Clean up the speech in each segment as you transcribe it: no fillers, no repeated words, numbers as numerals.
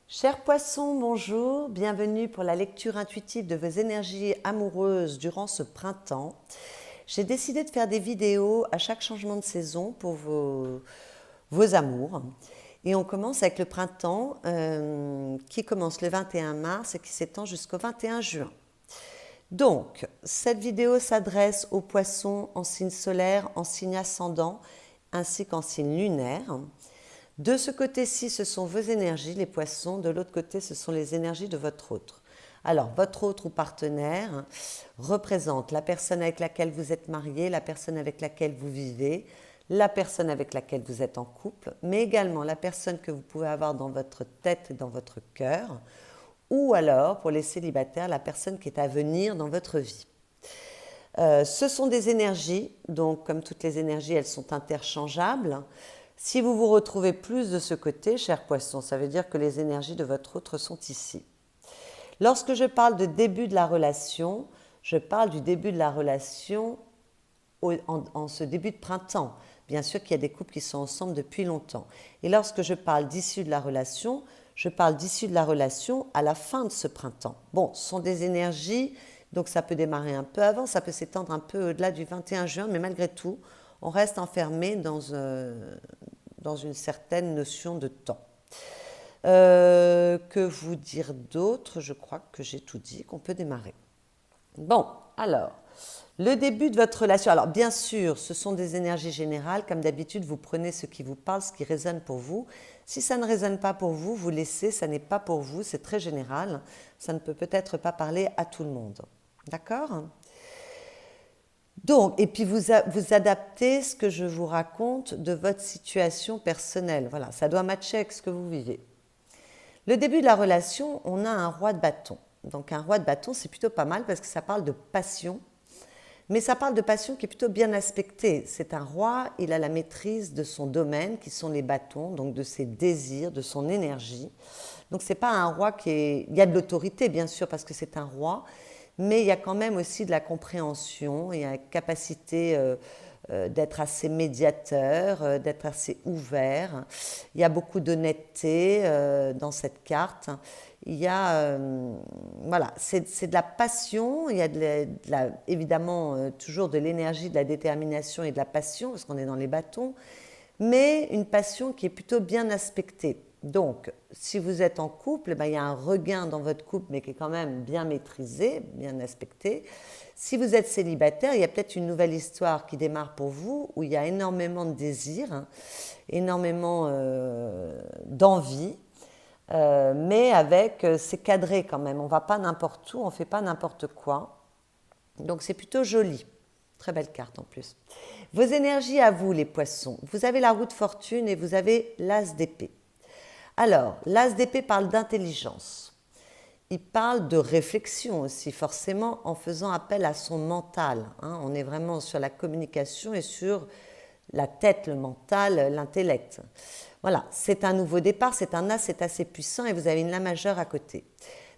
Chers poissons, bonjour, bienvenue pour la lecture intuitive de vos énergies amoureuses durant ce printemps. J'ai décidé de faire des vidéos à chaque changement de saison pour vos amours. Et on commence avec le printemps qui commence le 21 mars et qui s'étend jusqu'au 21 juin. Donc, cette vidéo s'adresse aux poissons en signe solaire, en signe ascendant, ainsi qu'en signe lunaire. De ce côté-ci, ce sont vos énergies, les poissons. De l'autre côté, ce sont les énergies de votre autre. Alors, votre autre ou partenaire représente la personne avec laquelle vous êtes marié, la personne avec laquelle vous vivez, la personne avec laquelle vous êtes en couple, mais également la personne que vous pouvez avoir dans votre tête et dans votre cœur, ou alors, pour les célibataires, la personne qui est à venir dans votre vie. Ce sont des énergies, donc comme toutes les énergies, elles sont interchangeables. Si vous vous retrouvez plus de ce côté, chers poissons, ça veut dire que les énergies de votre autre sont ici. Lorsque je parle de début de la relation, je parle du début de la relation en ce début de printemps. Bien sûr qu'il y a des couples qui sont ensemble depuis longtemps. Et lorsque je parle d'issue de la relation, je parle d'issue de la relation à la fin de ce printemps. Bon, ce sont des énergies, donc ça peut démarrer un peu avant, ça peut s'étendre un peu au-delà du 21 juin, mais malgré tout, on reste enfermé dans une certaine notion de temps. Que vous dire d'autre? Je crois que j'ai tout dit, qu'on peut démarrer. Bon, alors, le début de votre relation. Alors, bien sûr, ce sont des énergies générales. Comme d'habitude, vous prenez ce qui vous parle, ce qui résonne pour vous. Si ça ne résonne pas pour vous, vous laissez, ça n'est pas pour vous, c'est très général. Ça ne peut peut-être pas parler à tout le monde. D'accord ? Donc, et puis vous adaptez ce que je vous raconte de votre situation personnelle. Voilà, ça doit matcher avec ce que vous vivez. Le début de la relation, on a un roi de bâton. Donc un roi de bâton, c'est plutôt pas mal parce que ça parle de passion. Mais ça parle de passion qui est plutôt bien aspectée. C'est un roi, il a la maîtrise de son domaine, qui sont les bâtons, donc de ses désirs, de son énergie. Donc c'est pas un roi qui est... Il y a de l'autorité, bien sûr, parce que c'est un roi, mais il y a quand même aussi de la compréhension, il y a la capacité d'être assez médiateur, d'être assez ouvert. Il y a beaucoup d'honnêteté dans cette carte. Il y a, voilà, c'est de la passion, il y a évidemment toujours de l'énergie, de la détermination et de la passion, parce qu'on est dans les bâtons, mais une passion qui est plutôt bien aspectée. Donc, si vous êtes en couple, ben, il y a un regain dans votre couple, mais qui est quand même bien maîtrisé, bien aspecté. Si vous êtes célibataire, il y a peut-être une nouvelle histoire qui démarre pour vous, où il y a énormément de désirs, hein, énormément d'envie, mais c'est cadré quand même. On ne va pas n'importe où, on ne fait pas n'importe quoi. Donc, c'est plutôt joli. Très belle carte en plus. Vos énergies à vous, les poissons. Vous avez la roue de fortune et vous avez l'as d'épée. Alors, l'as d'épée parle d'intelligence. Il parle de réflexion aussi, forcément, en faisant appel à son mental. Hein. On est vraiment sur la communication et sur la tête, le mental, l'intellect. Voilà, c'est un nouveau départ, c'est un as, c'est assez puissant et vous avez une la majeure à côté.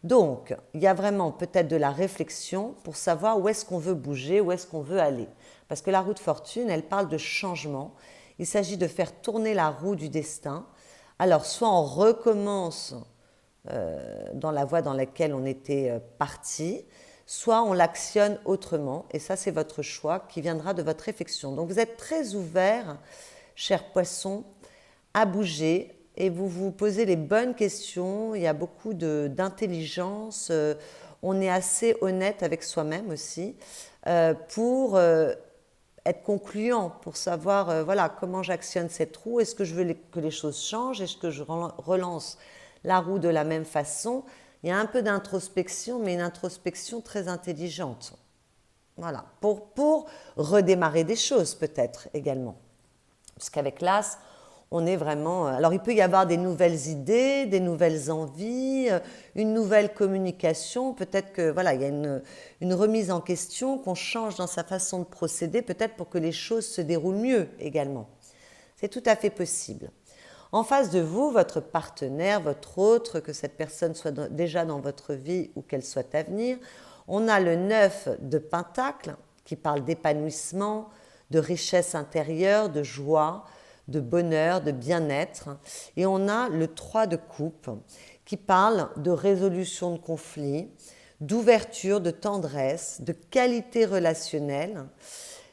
Donc, il y a vraiment peut-être de la réflexion pour savoir où est-ce qu'on veut bouger, où est-ce qu'on veut aller. Parce que la roue de fortune, elle parle de changement. Il s'agit de faire tourner la roue du destin. Alors, soit on recommence dans la voie dans laquelle on était parti, soit on l'actionne autrement. Et ça, c'est votre choix qui viendra de votre réflexion. Donc, vous êtes très ouvert, chers poissons, à bouger et vous vous posez les bonnes questions. Il y a beaucoup d'intelligence. On est assez honnête avec soi-même aussi pour être concluant, pour savoir voilà, comment j'actionne cette roue. Est-ce que je veux que les choses changent? Est-ce que je relance la roue de la même façon? Il y a un peu d'introspection, mais une introspection très intelligente. Voilà, pour redémarrer des choses peut-être également. Parce qu'avec l'as, on est vraiment... Alors il peut y avoir des nouvelles idées, des nouvelles envies, une nouvelle communication. Peut-être que voilà, il y a une remise en question, qu'on change dans sa façon de procéder, peut-être pour que les choses se déroulent mieux également. C'est tout à fait possible. En face de vous, votre partenaire, votre autre, que cette personne soit déjà dans votre vie ou qu'elle soit à venir, on a le 9 de Pentacle qui parle d'épanouissement, de richesse intérieure, de joie, de bonheur, de bien-être. Et on a le 3 de coupe qui parle de résolution de conflits, d'ouverture, de tendresse, de qualité relationnelle.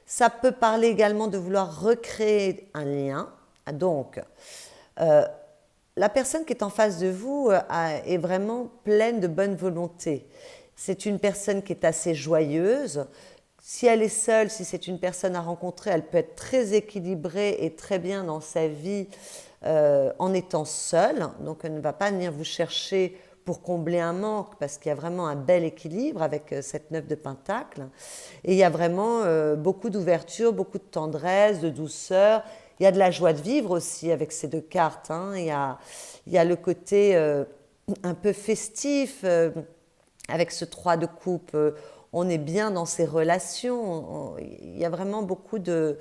Ça peut parler également de vouloir recréer un lien. Donc, la personne qui est en face de vous est vraiment pleine de bonne volonté. C'est une personne qui est assez joyeuse. Si elle est seule, si c'est une personne à rencontrer, elle peut être très équilibrée et très bien dans sa vie en étant seule. Donc elle ne va pas venir vous chercher pour combler un manque parce qu'il y a vraiment un bel équilibre avec cette 9 de Pentacle. Et il y a vraiment beaucoup d'ouverture, beaucoup de tendresse, de douceur. Il y a de la joie de vivre aussi avec ces deux cartes. Il y a le côté un peu festif avec ce 3 de coupe. On est bien dans ses relations. Il y a vraiment beaucoup de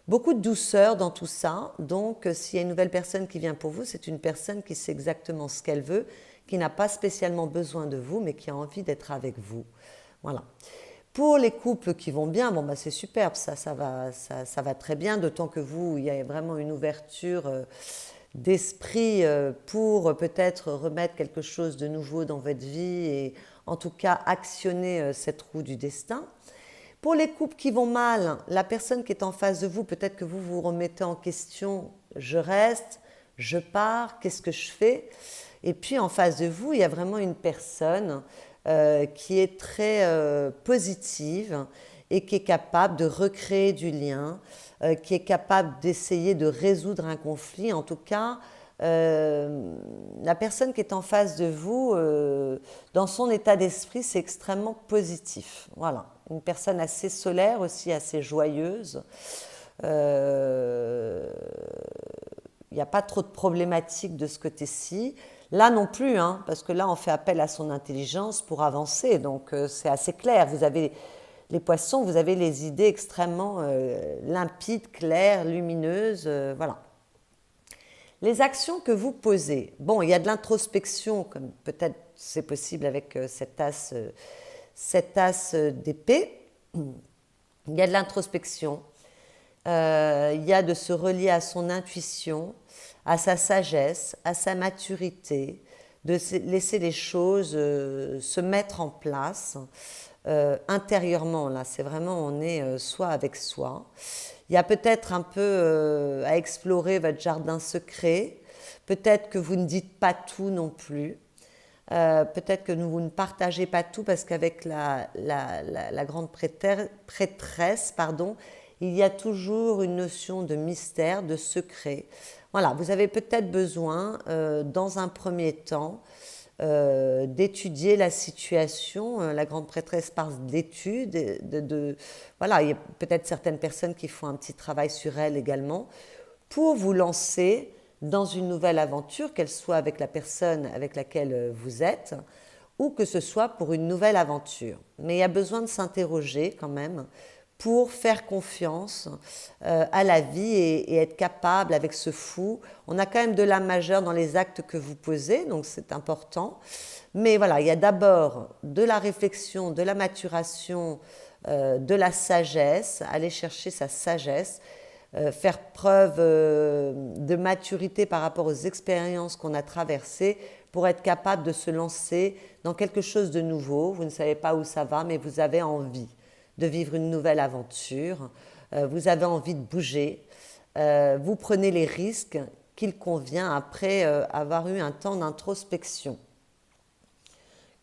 douceur dans tout ça. Donc, s'il y a une nouvelle personne qui vient pour vous, c'est une personne qui sait exactement ce qu'elle veut, qui n'a pas spécialement besoin de vous, mais qui a envie d'être avec vous. Voilà. Pour les couples qui vont bien, bon, bah, c'est superbe, ça va très bien, d'autant que vous, il y a vraiment une ouverture d'esprit pour peut-être remettre quelque chose de nouveau dans votre vie et en tout cas actionner cette roue du destin. Pour les couples qui vont mal, la personne qui est en face de vous, peut-être que vous vous remettez en question, je reste, je pars, qu'est-ce que je fais? Et puis en face de vous, il y a vraiment une personne qui est très positive et qui est capable de recréer du lien, qui est capable d'essayer de résoudre un conflit. En tout cas, la personne qui est en face de vous, dans son état d'esprit, c'est extrêmement positif. Voilà, une personne assez solaire aussi, assez joyeuse. Il n'y a pas trop de problématiques de ce côté-ci. Là non plus, parce que là, on fait appel à son intelligence pour avancer. Donc, c'est assez clair. Vous avez les poissons, vous avez les idées extrêmement limpides, claires, lumineuses. Voilà. Les actions que vous posez. Bon, il y a de l'introspection, comme peut-être c'est possible avec cet as d'épée. Il y a de l'introspection. Il y a de se relier à son intuition, à sa sagesse, à sa maturité, de laisser les choses se mettre en place intérieurement. Là, c'est vraiment, on est soi avec soi. Il y a peut-être un peu à explorer votre jardin secret. Peut-être que vous ne dites pas tout non plus. Peut-être que vous ne partagez pas tout parce qu'avec la grande prêtresse, il y a toujours une notion de mystère, de secret. Voilà, vous avez peut-être besoin, dans un premier temps, d'étudier la situation. La grande prêtresse parle d'études. Voilà, il y a peut-être certaines personnes qui font un petit travail sur elles également pour vous lancer dans une nouvelle aventure, qu'elle soit avec la personne avec laquelle vous êtes ou que ce soit pour une nouvelle aventure. Mais il y a besoin de s'interroger quand même pour faire confiance à la vie et être capable avec ce fou. On a quand même de l'âme majeure dans les actes que vous posez, donc c'est important. Mais voilà, il y a d'abord de la réflexion, de la maturation, de la sagesse, aller chercher sa sagesse, faire preuve de maturité par rapport aux expériences qu'on a traversées pour être capable de se lancer dans quelque chose de nouveau. Vous ne savez pas où ça va, mais vous avez envie de vivre une nouvelle aventure, vous avez envie de bouger, vous prenez les risques qu'il convient après avoir eu un temps d'introspection.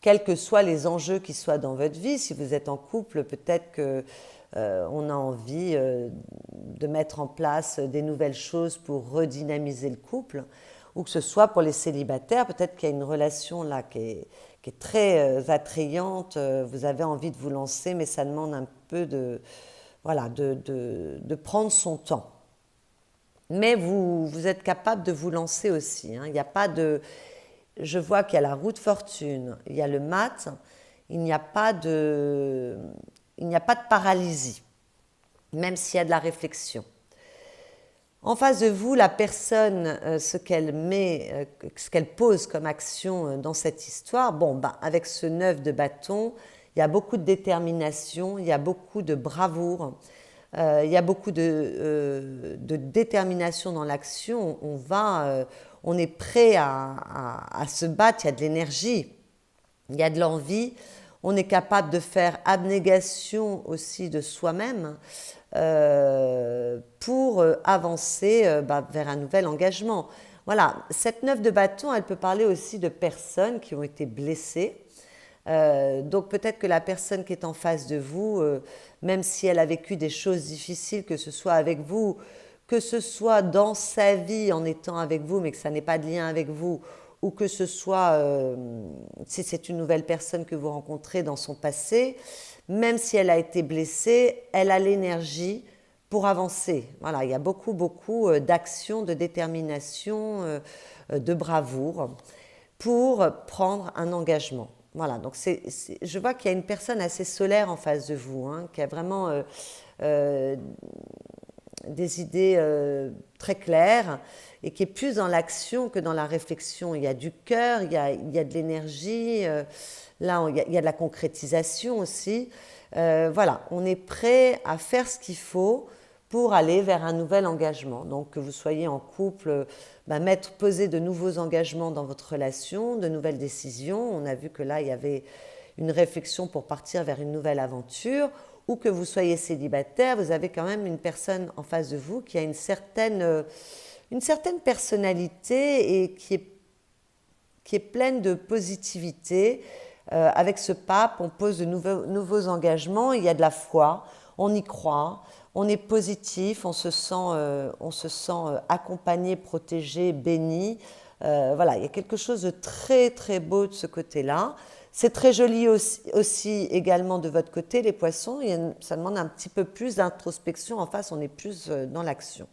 Quels que soient les enjeux qui soient dans votre vie, si vous êtes en couple, peut-être qu'on a envie de mettre en place des nouvelles choses pour redynamiser le couple, ou que ce soit pour les célibataires, peut-être qu'il y a une relation là qui est très attrayante, vous avez envie de vous lancer, mais ça demande un peu de prendre son temps. Mais vous êtes capable de vous lancer aussi. Il n'y a pas de... Je vois qu'il y a la roue de fortune, il y a le mat, il n'y a pas de paralysie, même s'il y a de la réflexion. En face de vous, la personne, ce qu'elle pose comme action dans cette histoire, avec ce 9 de bâton, il y a beaucoup de détermination, il y a beaucoup de bravoure, Il y a beaucoup de détermination dans l'action. On est prêt à se battre, il y a de l'énergie, il y a de l'envie. On est capable de faire abnégation aussi de soi-même pour avancer vers un nouvel engagement. Voilà, cette 9 de bâton, elle peut parler aussi de personnes qui ont été blessées. Donc peut-être que la personne qui est en face de vous, même si elle a vécu des choses difficiles, que ce soit avec vous, que ce soit dans sa vie en étant avec vous, mais que ça n'ait pas de lien avec vous, ou que ce soit si c'est une nouvelle personne que vous rencontrez dans son passé, même si elle a été blessée, elle a l'énergie pour avancer. Voilà, il y a beaucoup, beaucoup d'actions, de détermination, de bravoure pour prendre un engagement. Voilà, donc je vois qu'il y a une personne assez solaire en face de vous, hein, qui a vraiment euh, des idées très claires et qui est plus dans l'action que dans la réflexion. Il y a du cœur, il y a de l'énergie, là il y a de la concrétisation aussi. Voilà, on est prêt à faire ce qu'il faut pour aller vers un nouvel engagement. Donc que vous soyez en couple, poser de nouveaux engagements dans votre relation, de nouvelles décisions. On a vu que là, il y avait une réflexion pour partir vers une nouvelle aventure, ou que vous soyez célibataire, vous avez quand même une personne en face de vous qui a une certaine personnalité et qui est pleine de positivité. Avec ce pape, on pose de nouveaux engagements, il y a de la foi, on y croit, on est positif, on se sent accompagné, protégé, béni. Voilà, il y a quelque chose de très très beau de ce côté-là. C'est très joli aussi également de votre côté, les poissons. Ça demande un petit peu plus d'introspection. En face, on est plus dans l'action.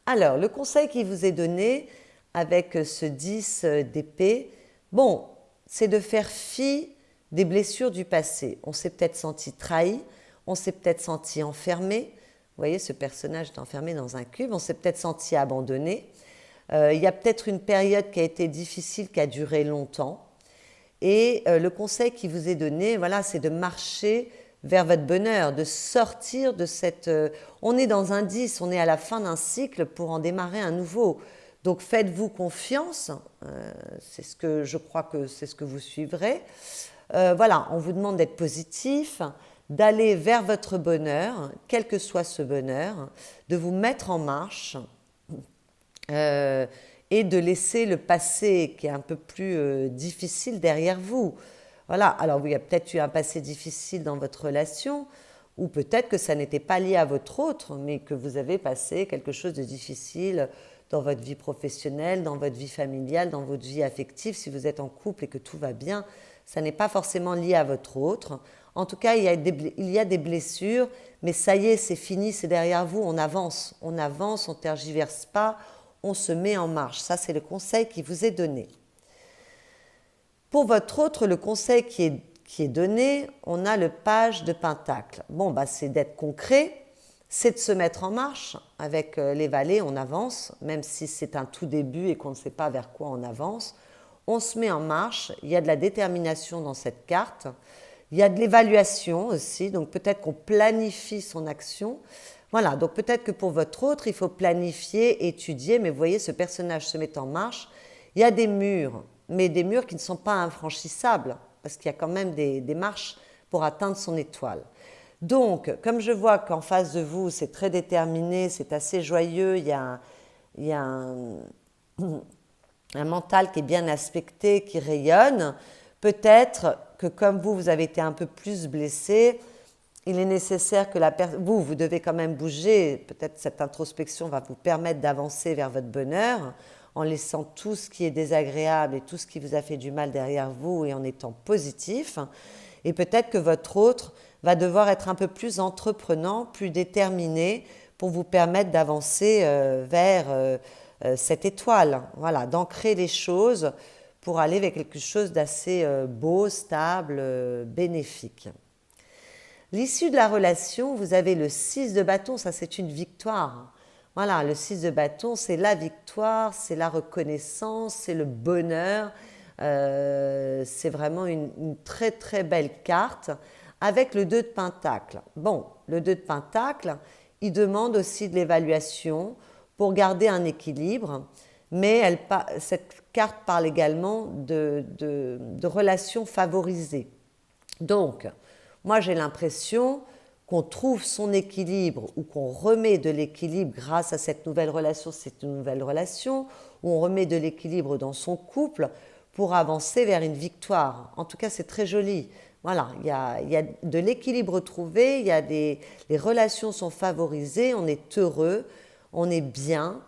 Alors, le conseil qui vous est donné avec ce 10 d'épée, bon, c'est de faire fi des blessures du passé. On s'est peut-être senti trahi, on s'est peut-être senti enfermé. Vous voyez, ce personnage est enfermé dans un cube. On s'est peut-être senti abandonné. Il y a peut-être une période qui a été difficile, qui a duré longtemps. Et le conseil qui vous est donné, voilà, c'est de marcher vers votre bonheur, de sortir de cette... on est dans un 10, on est à la fin d'un cycle pour en démarrer un nouveau. Donc faites-vous confiance, c'est ce que je crois que c'est ce que vous suivrez. Voilà, on vous demande d'être positif, d'aller vers votre bonheur, quel que soit ce bonheur, de vous mettre en marche et de laisser le passé qui est un peu plus difficile derrière vous. Voilà, alors il y a peut-être eu un passé difficile dans votre relation, ou peut-être que ça n'était pas lié à votre autre, mais que vous avez passé quelque chose de difficile dans votre vie professionnelle, dans votre vie familiale, dans votre vie affective. Si vous êtes en couple et que tout va bien, ça n'est pas forcément lié à votre autre. En tout cas, il y a des blessures, mais ça y est, c'est fini, c'est derrière vous, on avance, on ne tergiverse pas, on se met en marche. Ça, c'est le conseil qui vous est donné. Pour votre autre, le conseil qui est donné, on a le page de Pentacle. Bon, c'est d'être concret, c'est de se mettre en marche. Avec les valets, on avance, même si c'est un tout début et qu'on ne sait pas vers quoi on avance. On se met en marche, il y a de la détermination dans cette carte. Il y a de l'évaluation aussi, donc peut-être qu'on planifie son action. Voilà, donc peut-être que pour votre autre, il faut planifier, étudier, mais vous voyez, ce personnage se met en marche. Il y a des murs, mais des murs qui ne sont pas infranchissables, parce qu'il y a quand même des marches pour atteindre son étoile. Donc, comme je vois qu'en face de vous, c'est très déterminé, c'est assez joyeux, il y a un mental qui est bien aspecté, qui rayonne, peut-être que comme vous avez été un peu plus blessé, il est nécessaire que vous devez quand même bouger. Peut-être cette introspection va vous permettre d'avancer vers votre bonheur en laissant tout ce qui est désagréable et tout ce qui vous a fait du mal derrière vous et en étant positif. Et peut-être que votre autre va devoir être un peu plus entreprenant, plus déterminé pour vous permettre d'avancer vers cette étoile. Voilà, d'ancrer les choses pour aller vers quelque chose d'assez beau, stable, bénéfique. L'issue de la relation, vous avez le 6 de bâton, ça c'est une victoire. Voilà, le 6 de bâton, c'est la victoire, c'est la reconnaissance, c'est le bonheur. C'est vraiment une très très belle carte avec le 2 de Pentacle. Bon, le 2 de Pentacle, il demande aussi de l'évaluation pour garder un équilibre, mais cette carte parle également de relations favorisées. Donc, moi j'ai l'impression qu'on trouve son équilibre ou qu'on remet de l'équilibre grâce à cette nouvelle relation, c'est une nouvelle relation, où on remet de l'équilibre dans son couple pour avancer vers une victoire. En tout cas, c'est très joli. Voilà, il y a de l'équilibre trouvé, les relations sont favorisées, on est heureux, on est bien,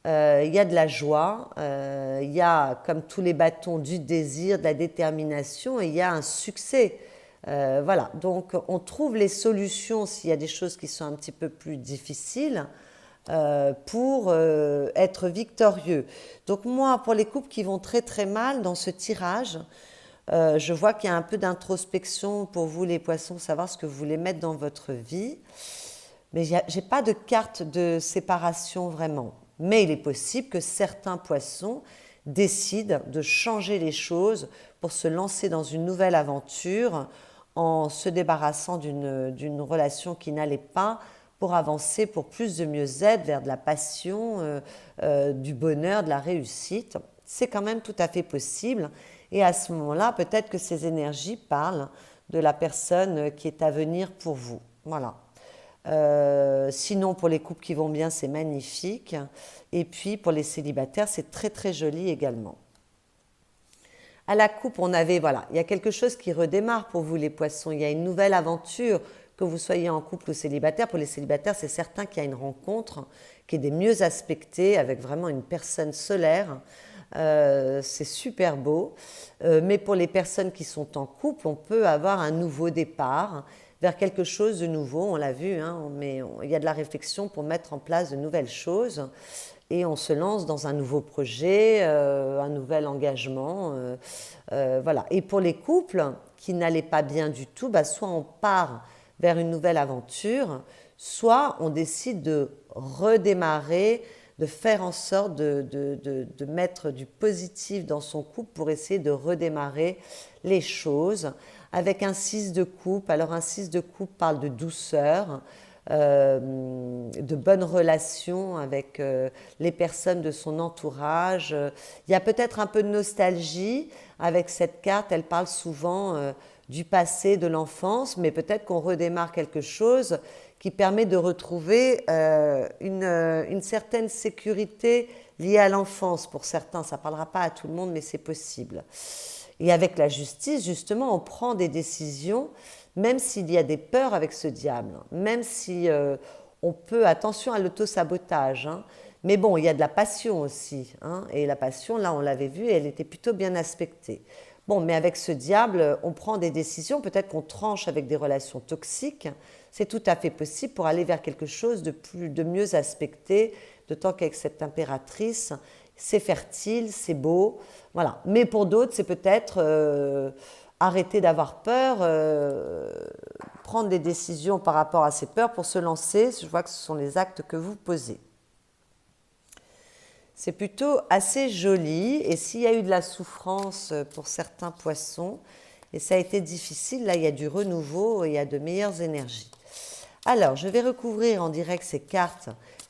il y a de la joie, il y a, comme tous les bâtons, du désir, de la détermination, et il y a un succès. Voilà, donc on trouve les solutions s'il y a des choses qui sont un petit peu plus difficiles pour être victorieux. Donc moi, pour les couples qui vont très très mal dans ce tirage, je vois qu'il y a un peu d'introspection pour vous les poissons, savoir ce que vous voulez mettre dans votre vie. Mais je n'ai pas de carte de séparation vraiment. Mais il est possible que certains poissons décident de changer les choses pour se lancer dans une nouvelle aventure en se débarrassant d'une relation qui n'allait pas pour avancer pour plus de mieux-être vers de la passion, du bonheur, de la réussite. C'est quand même tout à fait possible. Et à ce moment-là, peut-être que ces énergies parlent de la personne qui est à venir pour vous. Voilà. Sinon, pour les couples qui vont bien, c'est magnifique. Et puis, pour les célibataires, c'est très très joli également. À la coupe, voilà, il y a quelque chose qui redémarre pour vous les poissons. Il y a une nouvelle aventure, que vous soyez en couple ou célibataire. Pour les célibataires, c'est certain qu'il y a une rencontre qui est des mieux aspectée avec vraiment une personne solaire. C'est super beau. Mais pour les personnes qui sont en couple, on peut avoir un nouveau départ vers quelque chose de nouveau. On l'a vu, hein, il y a de la réflexion pour mettre en place de nouvelles choses. Et on se lance dans un nouveau projet, un nouvel engagement. Voilà. Et pour les couples qui n'allaient pas bien du tout, soit on part vers une nouvelle aventure, soit on décide de redémarrer, de faire en sorte de mettre du positif dans son couple pour essayer de redémarrer les choses avec un 6 de coupe. Alors un 6 de coupe parle de douceur, de bonnes relations avec les personnes de son entourage. Il y a peut-être un peu de nostalgie avec cette carte, elle parle souvent du passé, de l'enfance, mais peut-être qu'on redémarre quelque chose qui permet de retrouver une certaine sécurité liée à l'enfance. Pour certains, ça ne parlera pas à tout le monde, mais c'est possible. Et avec la justice, justement, on prend des décisions, même s'il y a des peurs avec ce diable, même si on peut, attention à l'auto-sabotage, hein, mais bon, il y a de la passion aussi, hein, et la passion, là, on l'avait vu, elle était plutôt bien aspectée. Bon, mais avec ce diable, on prend des décisions, peut-être qu'on tranche avec des relations toxiques, c'est tout à fait possible pour aller vers quelque chose de mieux aspecté, d'autant qu'avec cette impératrice, c'est fertile, c'est beau, voilà. Mais pour d'autres, c'est peut-être arrêter d'avoir peur, prendre des décisions par rapport à ces peurs pour se lancer. Je vois que ce sont les actes que vous posez. C'est plutôt assez joli, et s'il y a eu de la souffrance pour certains poissons, et ça a été difficile, là il y a du renouveau et il y a de meilleures énergies. Alors, je vais recouvrir en direct ces cartes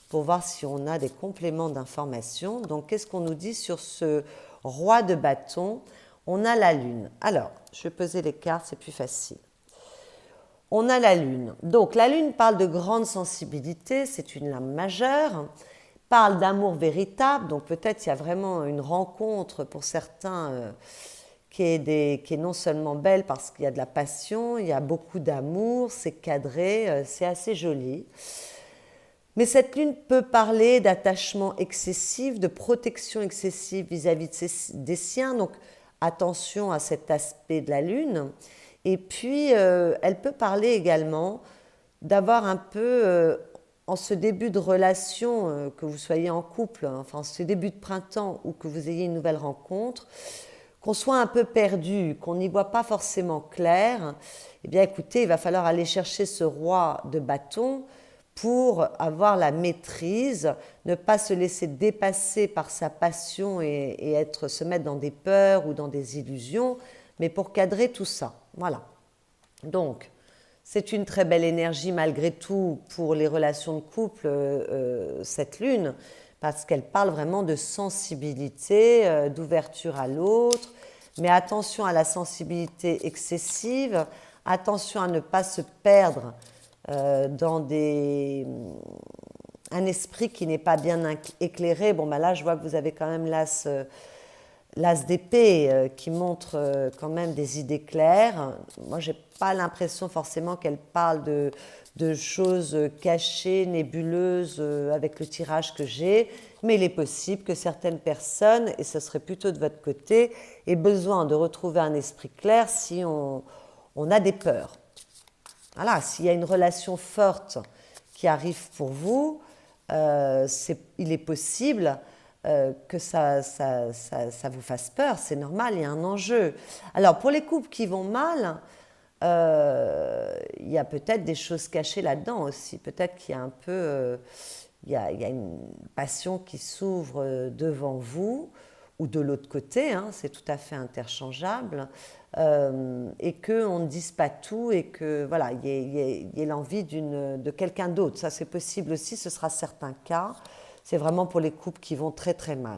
pour voir si on a des compléments d'information. Donc, qu'est-ce qu'on nous dit sur ce roi de bâton? On a la lune. Alors, je vais peser les cartes, c'est plus facile. On a la lune. Donc, la lune parle de grande sensibilité, c'est une lame majeure, parle d'amour véritable, donc peut-être il y a vraiment une rencontre pour certains qui est non seulement belle parce qu'il y a de la passion, il y a beaucoup d'amour, c'est cadré, c'est assez joli. Mais cette lune peut parler d'attachement excessif, de protection excessive vis-à-vis des siens, donc attention à cet aspect de la lune. Et puis, elle peut parler également d'avoir un peu, en ce début de relation, que vous soyez en couple, hein, enfin en ce début de printemps ou que vous ayez une nouvelle rencontre, qu'on soit un peu perdu, qu'on n'y voit pas forcément clair, eh bien écoutez, il va falloir aller chercher ce roi de bâton pour avoir la maîtrise, ne pas se laisser dépasser par sa passion et se mettre dans des peurs ou dans des illusions, mais pour cadrer tout ça. Voilà. Donc, C'est une très belle énergie malgré tout pour les relations de couple, cette lune, parce qu'elle parle vraiment de sensibilité, d'ouverture à l'autre. Mais attention à la sensibilité excessive, attention à ne pas se perdre dans un esprit qui n'est pas bien éclairé. Bon, bah là, je vois que vous avez quand même l'as d'épée qui montre quand même des idées claires. Moi, je n'ai pas l'impression forcément qu'elle parle de choses cachées, nébuleuses avec le tirage que j'ai, mais il est possible que certaines personnes, et ce serait plutôt de votre côté, aient besoin de retrouver un esprit clair si on a des peurs. Voilà, s'il y a une relation forte qui arrive pour vous, il est possible que ça vous fasse peur, c'est normal, il y a un enjeu. Alors pour les couples qui vont mal, il y a peut-être des choses cachées là-dedans aussi. Peut-être qu'il y a un peu, il y a une passion qui s'ouvre devant vous ou de l'autre côté, hein, c'est tout à fait interchangeable, et qu'on ne dise pas tout et que voilà, il y ait l'envie de quelqu'un d'autre. Ça c'est possible aussi, ce sera certains cas. C'est vraiment pour les couples qui vont très très mal.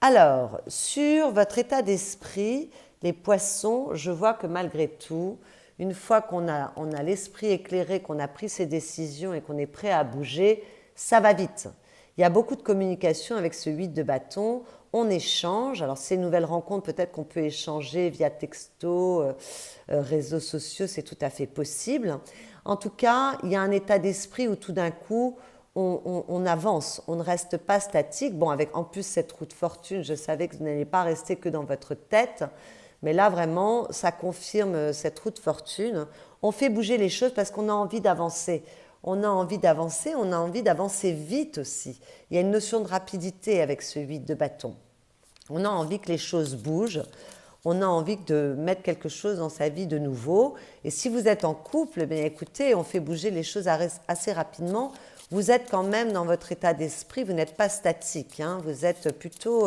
Alors, sur votre état d'esprit, les poissons, je vois que malgré tout, une fois qu'on a l'esprit éclairé, qu'on a pris ses décisions et qu'on est prêt à bouger, ça va vite. Il y a beaucoup de communication avec ce 8 de bâton, on échange. Alors ces nouvelles rencontres, peut-être qu'on peut échanger via texto, réseaux sociaux, c'est tout à fait possible. En tout cas, il y a un état d'esprit où tout d'un coup, on avance, on ne reste pas statique. Bon, avec en plus cette roue de fortune, je savais que vous n'allez pas rester que dans votre tête, mais là vraiment, ça confirme cette roue de fortune. On fait bouger les choses parce qu'on a envie d'avancer. On a envie d'avancer vite aussi. Il y a une notion de rapidité avec ce 8 de bâton. On a envie que les choses bougent. On a envie de mettre quelque chose dans sa vie de nouveau. Et si vous êtes en couple, eh bien écoutez, on fait bouger les choses assez rapidement. Vous êtes quand même dans votre état d'esprit, vous n'êtes pas statique, hein, vous êtes plutôt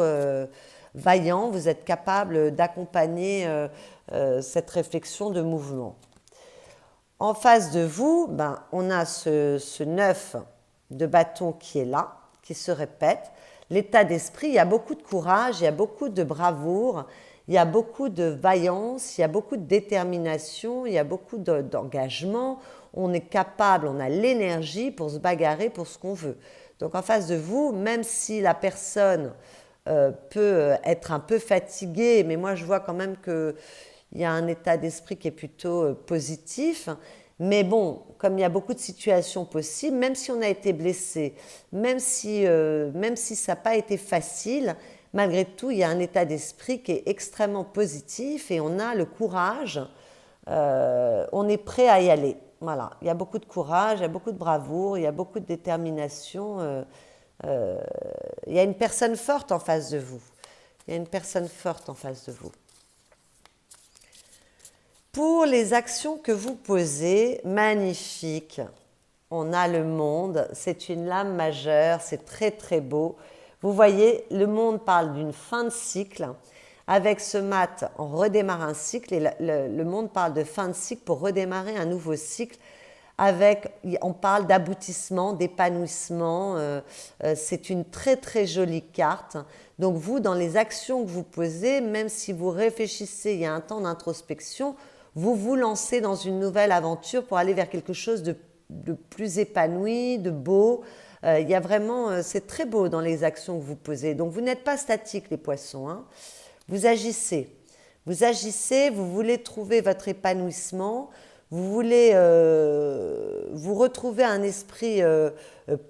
vaillant, vous êtes capable d'accompagner cette réflexion de mouvement. En face de vous, on a ce 9 de bâton qui est là, qui se répète. L'état d'esprit, il y a beaucoup de courage, il y a beaucoup de bravoure, il y a beaucoup de vaillance, il y a beaucoup de détermination, il y a beaucoup d'engagement. On est capable, on a l'énergie pour se bagarrer pour ce qu'on veut. Donc en face de vous, même si la personne peut être un peu fatiguée, mais moi je vois quand même qu'il y a un état d'esprit qui est plutôt positif. Mais bon, comme il y a beaucoup de situations possibles, même si on a été blessé, même si ça n'a pas été facile, malgré tout, il y a un état d'esprit qui est extrêmement positif et on a le courage, on est prêt à y aller. Voilà, il y a beaucoup de courage, il y a beaucoup de bravoure, il y a beaucoup de détermination. Il y a une personne forte en face de vous. Il y a une personne forte en face de vous. Pour les actions que vous posez, magnifique. On a le monde, c'est une lame majeure, c'est très très beau. Vous voyez, le monde parle d'une fin de cycle. Avec ce mat, on redémarre un cycle et le monde parle de fin de cycle pour redémarrer un nouveau cycle. On parle d'aboutissement, d'épanouissement. C'est une très très jolie carte. Donc vous, dans les actions que vous posez, même si vous réfléchissez, il y a un temps d'introspection, vous vous lancez dans une nouvelle aventure pour aller vers quelque chose de plus épanoui, de beau. Il y a vraiment, c'est très beau dans les actions que vous posez. Donc vous n'êtes pas statique les poissons, hein. Vous agissez, vous voulez trouver votre épanouissement, vous voulez vous retrouver un esprit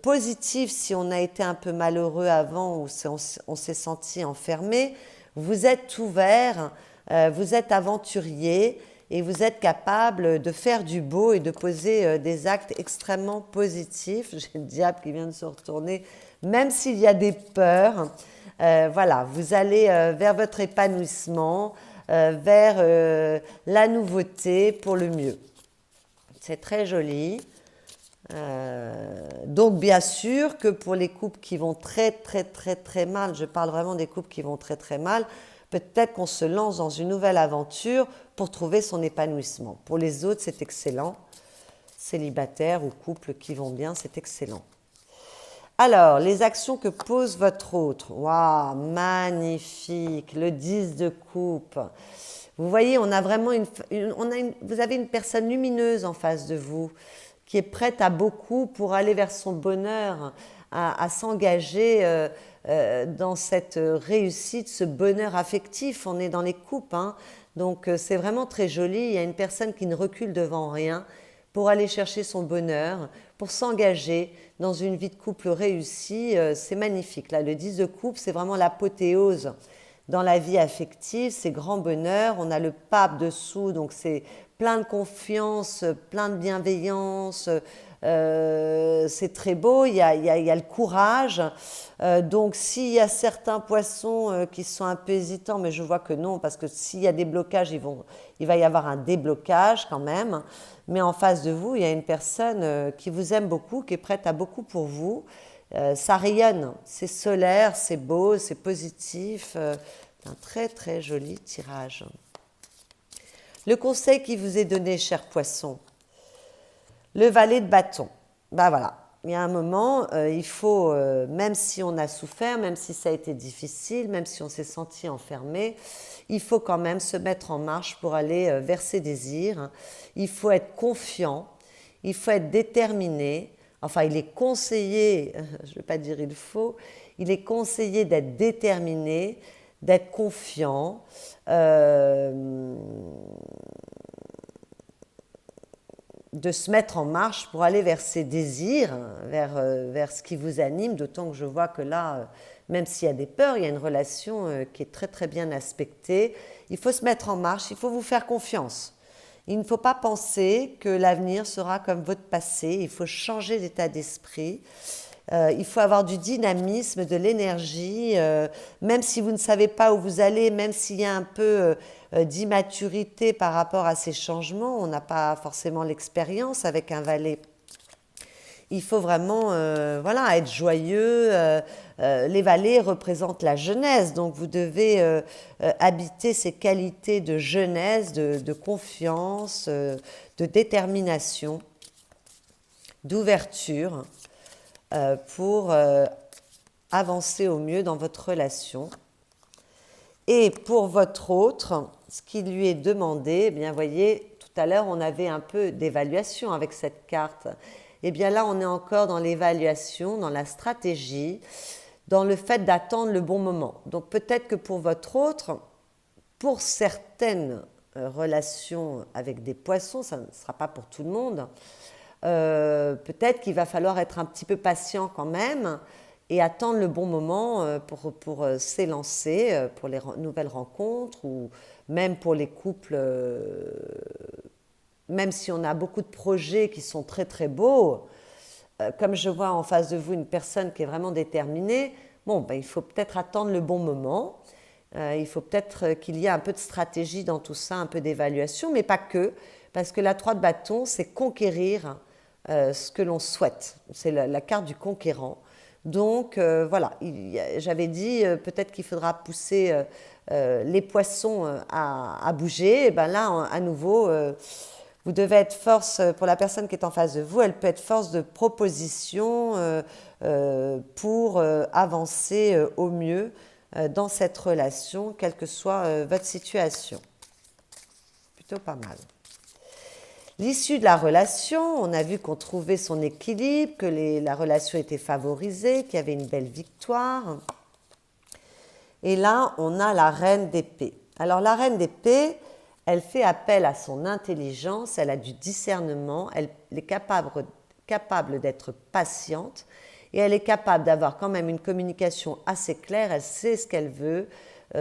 positif si on a été un peu malheureux avant ou si on s'est senti enfermé. Vous êtes ouvert, vous êtes aventurier et vous êtes capable de faire du beau et de poser des actes extrêmement positifs. J'ai le diable qui vient de se retourner, même s'il y a des peurs. Voilà, vous allez vers votre épanouissement, vers la nouveauté pour le mieux. C'est très joli. Donc bien sûr que pour les couples qui vont très très très très mal, je parle vraiment des couples qui vont très très mal, Peut-être qu'on se lance dans une nouvelle aventure pour trouver son épanouissement. Pour les autres, c'est excellent. Célibataires ou couples qui vont bien, c'est excellent. Alors, les actions que pose votre autre. Waouh, magnifique. Le 10 de coupe. Vous voyez, on a vraiment vous avez une personne lumineuse en face de vous qui est prête à beaucoup pour aller vers son bonheur, à s'engager dans cette réussite, ce bonheur affectif. On est dans les coupes, hein. Donc c'est vraiment très joli. Il y a une personne qui ne recule devant rien pour aller chercher son bonheur, pour s'engager dans une vie de couple réussie. C'est magnifique. Là, le 10 de coupe, c'est vraiment l'apothéose dans la vie affective, c'est grand bonheur. On a le pape dessous, donc c'est plein de confiance, plein de bienveillance. C'est très beau, il y a le courage. Donc s'il y a certains poissons qui sont un peu hésitants, mais je vois que non, parce que s'il y a des blocages, il va y avoir un déblocage quand même. Mais en face de vous, il y a une personne qui vous aime beaucoup, qui est prête à beaucoup pour vous. Ça rayonne, c'est solaire, c'est beau, c'est positif. C'est un très très joli tirage. Le conseil qui vous est donné, cher poisson, le valet de bâton. Ben voilà, il y a un moment, il faut, même si on a souffert, même si ça a été difficile, même si on s'est senti enfermé, il faut quand même se mettre en marche pour aller vers ses désirs. Il faut être confiant, il faut être déterminé. Enfin, il est conseillé, je ne vais pas dire il faut, il est conseillé d'être déterminé, d'être confiant, de se mettre en marche pour aller vers ses désirs, vers ce qui vous anime, d'autant que je vois que là, même s'il y a des peurs, il y a une relation qui est très très bien aspectée. Il faut se mettre en marche, il faut vous faire confiance. Il ne faut pas penser que l'avenir sera comme votre passé, il faut changer d'état d'esprit. Il faut avoir du dynamisme, de l'énergie, même si vous ne savez pas où vous allez, même s'il y a un peu d'immaturité par rapport à ces changements, on n'a pas forcément l'expérience avec un valet. Il faut vraiment être joyeux. Les valets représentent la jeunesse, donc vous devez habiter ces qualités de jeunesse, de confiance, de détermination, d'ouverture pour avancer au mieux dans votre relation. Et pour votre autre, ce qui lui est demandé, eh bien, voyez, tout à l'heure, on avait un peu d'évaluation avec cette carte. Eh bien là, on est encore dans l'évaluation, dans la stratégie, dans le fait d'attendre le bon moment. Donc peut-être que pour votre autre, pour certaines relations avec des poissons, ça ne sera pas pour tout le monde, peut-être qu'il va falloir être un petit peu patient quand même et attendre le bon moment pour s'élancer, pour les nouvelles rencontres ou même pour les couples. Même si on a beaucoup de projets qui sont très très beaux, comme je vois en face de vous une personne qui est vraiment déterminée, il faut peut-être attendre le bon moment, il faut peut-être qu'il y ait un peu de stratégie dans tout ça, un peu d'évaluation, mais pas que, parce que la 3 de bâton, c'est conquérir ce que l'on souhaite. C'est la carte du conquérant. Donc voilà, j'avais dit peut-être qu'il faudra pousser les poissons à bouger. Et ben là, à nouveau, vous devez être force, pour la personne qui est en face de vous, elle peut être force de proposition pour avancer au mieux dans cette relation, quelle que soit votre situation. Plutôt pas mal. L'issue de la relation, on a vu qu'on trouvait son équilibre, que la relation était favorisée, qu'il y avait une belle victoire. Et là, on a la reine d'épée. Alors la reine d'épée, elle fait appel à son intelligence, elle a du discernement, elle est capable d'être patiente et elle est capable d'avoir quand même une communication assez claire, elle sait ce qu'elle veut,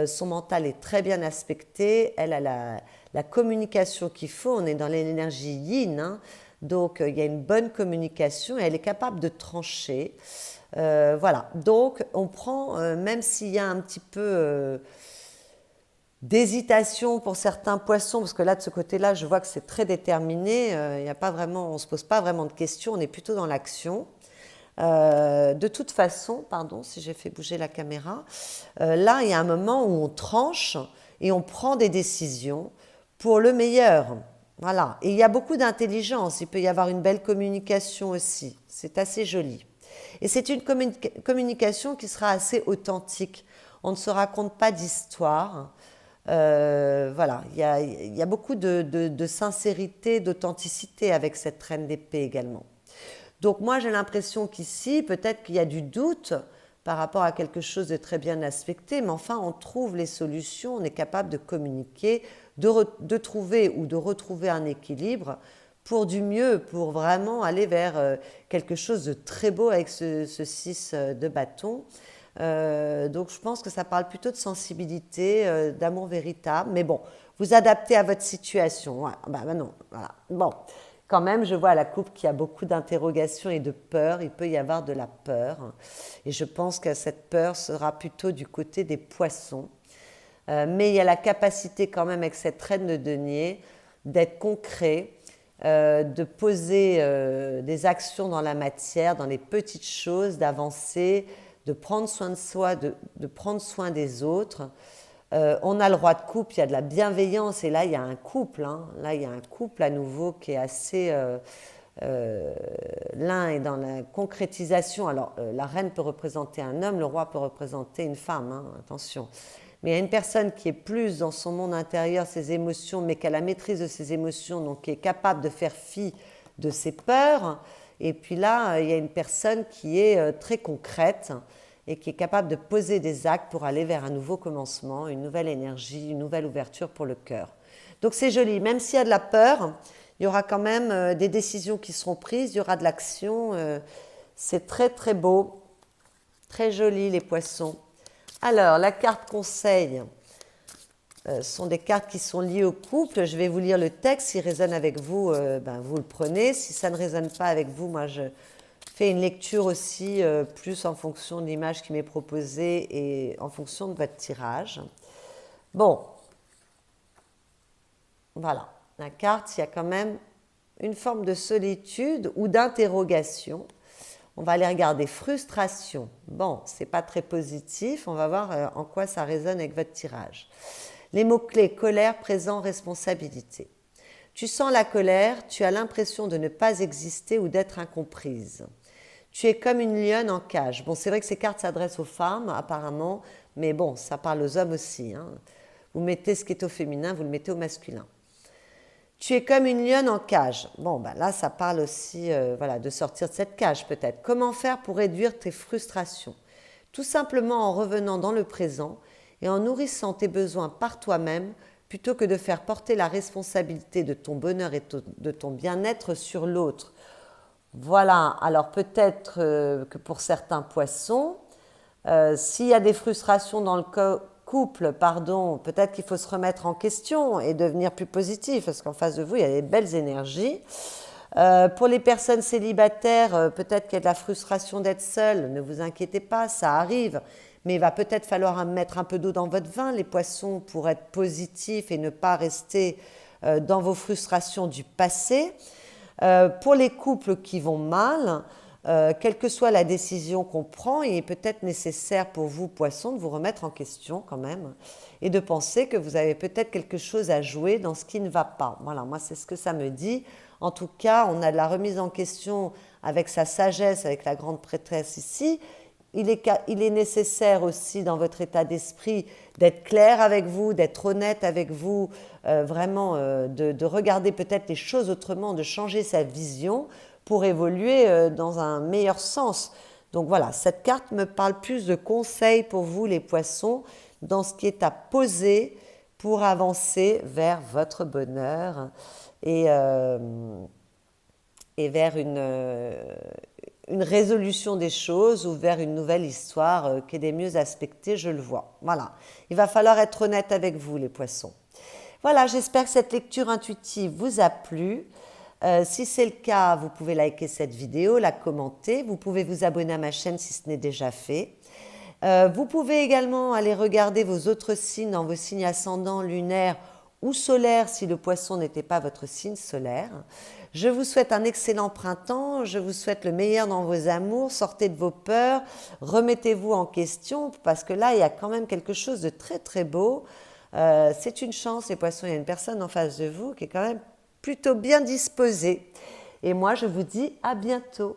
son mental est très bien aspecté, elle a la communication qu'il faut, on est dans l'énergie yin, hein, donc il y a une bonne communication et elle est capable de trancher. Voilà, donc on prend, même s'il y a un petit peu d'hésitation pour certains poissons, parce que là de ce côté-là je vois que c'est très déterminé, on ne se pose pas vraiment de questions, on est plutôt dans l'action. De toute façon, pardon si j'ai fait bouger la caméra, là il y a un moment où on tranche et on prend des décisions pour le meilleur. Voilà. Et il y a beaucoup d'intelligence, il peut y avoir une belle communication aussi, c'est assez joli. Et c'est une communication qui sera assez authentique. On ne se raconte pas d'histoire. Voilà, il y a beaucoup de sincérité, d'authenticité avec cette reine d'épée également. Donc moi j'ai l'impression qu'ici, peut-être qu'il y a du doute par rapport à quelque chose de très bien aspecté, mais enfin on trouve les solutions, on est capable de communiquer, de trouver ou de retrouver un équilibre pour du mieux, pour vraiment aller vers quelque chose de très beau avec ce 6 de bâton. Donc je pense que ça parle plutôt de sensibilité, d'amour véritable, mais bon, vous adaptez à votre situation. Ouais, bah non, voilà. Bon, quand même, je vois à la coupe qu'il y a beaucoup d'interrogations et de peur. Il peut y avoir de la peur. Et je pense que cette peur sera plutôt du côté des poissons. Mais il y a la capacité quand même avec cette reine de denier d'être concret, de poser des actions dans la matière, dans les petites choses, d'avancer, de prendre soin de soi, de prendre soin des autres. On a le roi de coupe, il y a de la bienveillance et là il y a un couple, hein. Là il y a un couple à nouveau qui est assez... l'un est dans la concrétisation. Alors la reine peut représenter un homme, le roi peut représenter une femme, hein, attention. Mais il y a une personne qui est plus dans son monde intérieur, ses émotions, mais qui a la maîtrise de ses émotions, donc qui est capable de faire fi de ses peurs. Et puis là, il y a une personne qui est très concrète et qui est capable de poser des actes pour aller vers un nouveau commencement, une nouvelle énergie, une nouvelle ouverture pour le cœur. Donc c'est joli, même s'il y a de la peur, il y aura quand même des décisions qui seront prises, il y aura de l'action. C'est très très beau, très joli les poissons. Alors, la carte conseil sont des cartes qui sont liées au couple. Je vais vous lire le texte. S'il résonne avec vous, vous le prenez. Si ça ne résonne pas avec vous, moi, je fais une lecture aussi plus en fonction de l'image qui m'est proposée et en fonction de votre tirage. Bon, voilà. La carte, il y a quand même une forme de solitude ou d'interrogation. On va aller regarder frustration. Bon, c'est pas très positif. On va voir en quoi ça résonne avec votre tirage. Les mots-clés colère, présent, responsabilité. Tu sens la colère, tu as l'impression de ne pas exister ou d'être incomprise. Tu es comme une lionne en cage. Bon, c'est vrai que ces cartes s'adressent aux femmes, apparemment, mais bon, ça parle aux hommes aussi, hein. Vous mettez ce qui est au féminin, vous le mettez au masculin. Tu es comme une lionne en cage. Bon, là, ça parle aussi voilà, de sortir de cette cage peut-être. Comment faire pour réduire tes frustrations? Tout simplement en revenant dans le présent et en nourrissant tes besoins par toi-même plutôt que de faire porter la responsabilité de ton bonheur et de ton bien-être sur l'autre. Voilà, alors peut-être que pour certains poissons, s'il y a des frustrations dans le couple, pardon, peut-être qu'il faut se remettre en question et devenir plus positif, parce qu'en face de vous, il y a des belles énergies. Pour les personnes célibataires, peut-être qu'il y a de la frustration d'être seule, ne vous inquiétez pas, ça arrive, mais il va peut-être falloir mettre un peu d'eau dans votre vin, les poissons, pour être positifs et ne pas rester dans vos frustrations du passé. Pour les couples qui vont mal, quelle que soit la décision qu'on prend, il est peut-être nécessaire pour vous, poissons, de vous remettre en question quand même et de penser que vous avez peut-être quelque chose à jouer dans ce qui ne va pas. Voilà, moi c'est ce que ça me dit. En tout cas, on a de la remise en question avec sa sagesse, avec la grande prêtresse ici. Il est nécessaire aussi dans votre état d'esprit d'être clair avec vous, d'être honnête avec vous, vraiment de regarder peut-être les choses autrement, de changer sa vision pour évoluer dans un meilleur sens. Donc voilà, cette carte me parle plus de conseils pour vous les poissons dans ce qui est à poser pour avancer vers votre bonheur et vers une résolution des choses ou vers une nouvelle histoire qui est des mieux aspectée, je le vois. Voilà, il va falloir être honnête avec vous les poissons. Voilà, j'espère que cette lecture intuitive vous a plu. Si c'est le cas, vous pouvez liker cette vidéo, la commenter. Vous pouvez vous abonner à ma chaîne si ce n'est déjà fait. Vous pouvez également aller regarder vos autres signes dans vos signes ascendants, lunaires ou solaire si le poisson n'était pas votre signe solaire. Je vous souhaite un excellent printemps, je vous souhaite le meilleur dans vos amours, sortez de vos peurs, remettez-vous en question parce que là il y a quand même quelque chose de très très beau. C'est une chance les poissons, il y a une personne en face de vous qui est quand même plutôt bien disposée. Et moi je vous dis à bientôt.